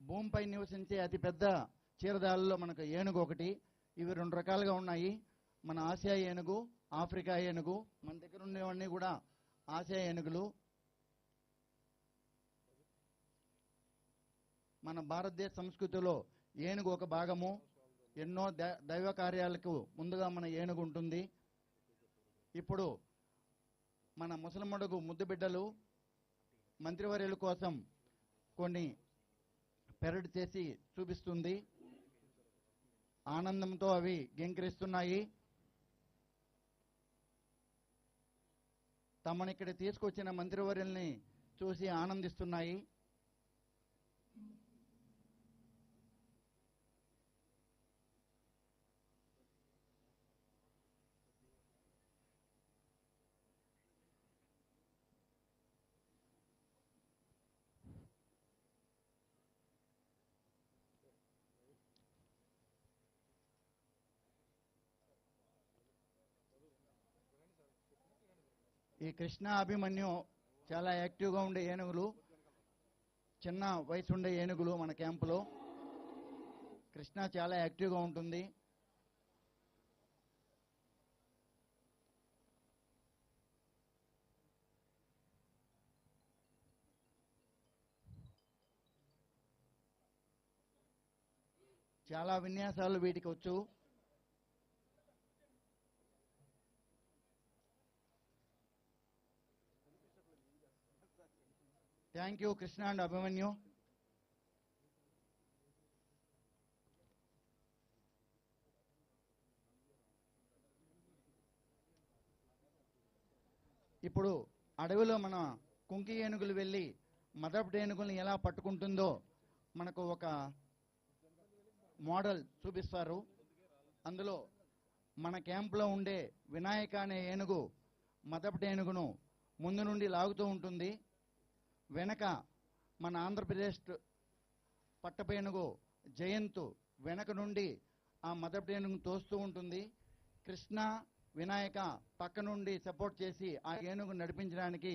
భూమిపై నివసించే అతిపెద్ద క్షీరదాలలో మనకు ఏనుగు ఒకటి. ఇవి 2 రకాలుగా ఉన్నాయి. మన ఆసియా ఏనుగు, ఆఫ్రికా ఏనుగు. మన దగ్గర ఉండేవన్నీ కూడా ఆసియా ఏనుగులు. మన భారతదేశ సంస్కృతిలో ఏనుగు ఒక భాగము. ఎన్నో దైవ కార్యాలకు ముందుగా మన ఏనుగు ఉంటుంది. ఇప్పుడు మన ముసలమడుగు ముద్దు బిడ్డలు మంత్రివర్యుల కోసం కొన్ని పెరడ్ చేసి చూపిస్తుంది. ఆనందంతో అవి గెంకరిస్తున్నాయి. తమని ఇక్కడ తీసుకొచ్చిన మంత్రివర్యుల్ని చూసి ఆనందిస్తున్నాయి. ఈ కృష్ణ, అభిమన్యు చాలా యాక్టివ్గా ఉండే ఏనుగులు. చిన్న వయసు ఉండే ఏనుగులు మన క్యాంపులో. కృష్ణ చాలా యాక్టివ్గా ఉంటుంది. చాలా విన్యాసాలు వీటికి వచ్చు. Thank you Krishna and Abhimanyu. ఇప్పుడు అడవిలో మన కుంకి ఏనుగులు వెళ్ళి మదపు ఏనుగుల్ని ఎలా పట్టుకుంటుందో మనకు ఒక మోడల్ చూపిస్తారు. అందులో మన క్యాంపులో ఉండే వినాయక అనే ఏనుగు మదపు ఏనుగును ముందు నుండి లాగుతూ ఉంటుంది. వెనక మన ఆంధ్రప్రదేశ్ పట్టపేనుగు జయంతు వెనక నుండి ఆ మదపు ఏనుగును తోస్తూ ఉంటుంది. కృష్ణ, వినాయక పక్క నుండి సపోర్ట్ చేసి ఆ ఏనుగు నడిపించడానికి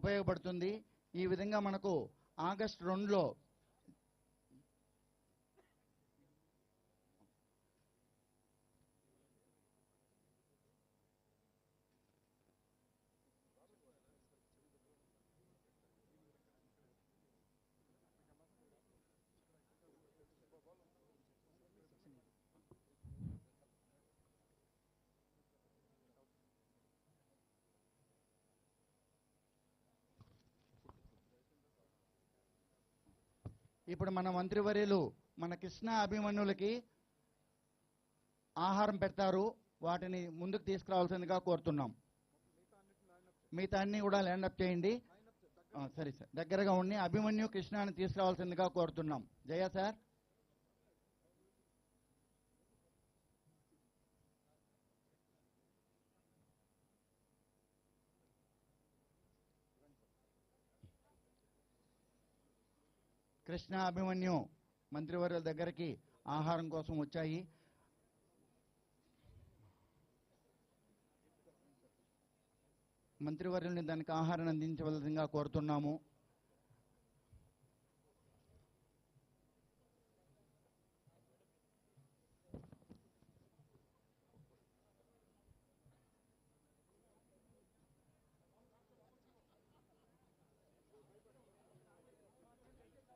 ఉపయోగపడుతుంది. ఈ విధంగా మనకు ఆగస్టు 2లో ఇప్పుడు మన మంత్రివర్యులు మన కృష్ణ, అభిమన్యులకి ఆహారం పెడతారు. వాటిని ముందుకు తీసుకురావాల్సిందిగా కోరుతున్నాం. మిగతా అన్ని కూడా ల్యాండప్ చేయండి. సరే సార్, దగ్గరగా ఉండి అభిమన్యు, కృష్ణని తీసుకురావాల్సిందిగా కోరుతున్నాం. జయ సార్. కృష్ణ, అభిమన్యు మంత్రివర్యుల దగ్గరికి ఆహారం కోసం వచ్చాయి. మంత్రివర్యుల్ని దానికి ఆహారం అందించవలసిందిగా కోరుతున్నాము.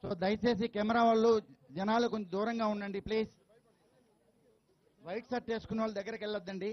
సో దయచేసి కెమెరా వాళ్ళు జనాలు కొంచెం దూరంగా ఉండండి ప్లీజ్. వైట్ షర్ట్ వేసుకున్న వాళ్ళ దగ్గరికి వెళ్ళొద్దండి.